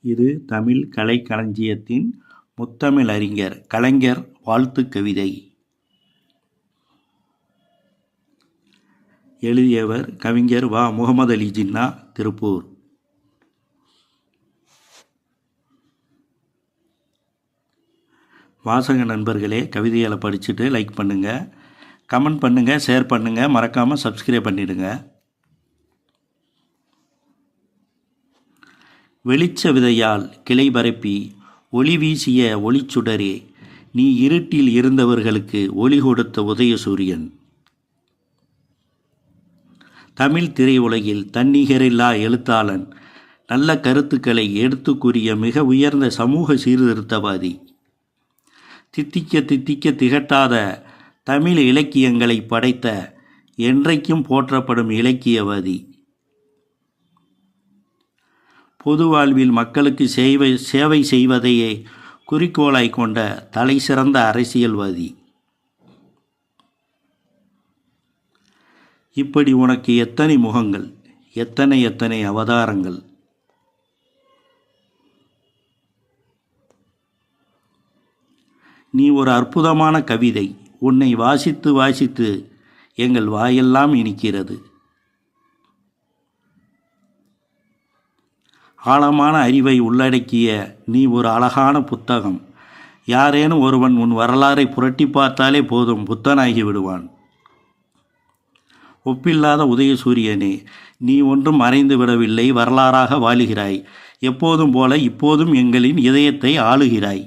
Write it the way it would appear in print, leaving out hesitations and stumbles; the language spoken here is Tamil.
இது தமிழ் கலைக்களஞ்சியத்தின் முத்தமிழறிஞர் கலைஞர் வாழ்த்துக் கவிதை. எழுதியவர் கவிஞர் வ. முகமது அலி ஜின்னா, திருப்பூர். வாசக நண்பர்களே, கவிதைகளை படிச்சுட்டு லைக் பண்ணுங்கள், கமெண்ட் பண்ணுங்கள், ஷேர் பண்ணுங்கள், மறக்காமல் சப்ஸ்கிரைப் பண்ணிடுங்க. வெளிச்ச விதையால் கிளை பரப்பி ஒளி வீசிய ஒளிச்சுடரே, நீ இருட்டில் இருந்தவர்களுக்கு ஒளி கொடுத்த உதயசூரியன். தமிழ் திரையுலகில் தன்னிகரில்லா எழுத்தாளன், நல்ல கருத்துக்களை எடுத்து கூறிய மிக உயர்ந்த சமூக சீர்திருத்தவாதி, தித்திக்க தித்திக்க திகட்டாத தமிழ் இலக்கியங்களை படைத்த என்றைக்கும் போற்றப்படும் இலக்கியவாதி, பொது வாழ்வில் மக்களுக்கு சேவை செய்வதையே குறிக்கோளாய் கொண்ட தலை சிறந்த அரசியல்வாதி. இப்படி உனக்கு எத்தனை முகங்கள், எத்தனை எத்தனை அவதாரங்கள். நீ ஒரு அற்புதமான கவிதை. உன்னை வாசித்து வாசித்து எங்கள் வாயெல்லாம் இனிக்கிறது. ஆழமான அறிவை உள்ளடக்கிய நீ ஒரு அழகான புத்தகம். யாரேனும் ஒருவன் உன் வரலாறை புரட்டி பார்த்தாலே போதும், புத்தனாகி விடுவான். ஒப்பில்லாத உதயசூரியனே, நீ ஒன்றும் மறைந்து விடவில்லை, வரலாறாக வாழுகிறாய். எப்போதும் போல இப்போதும் எங்களின் இதயத்தை ஆளுகிறாய்.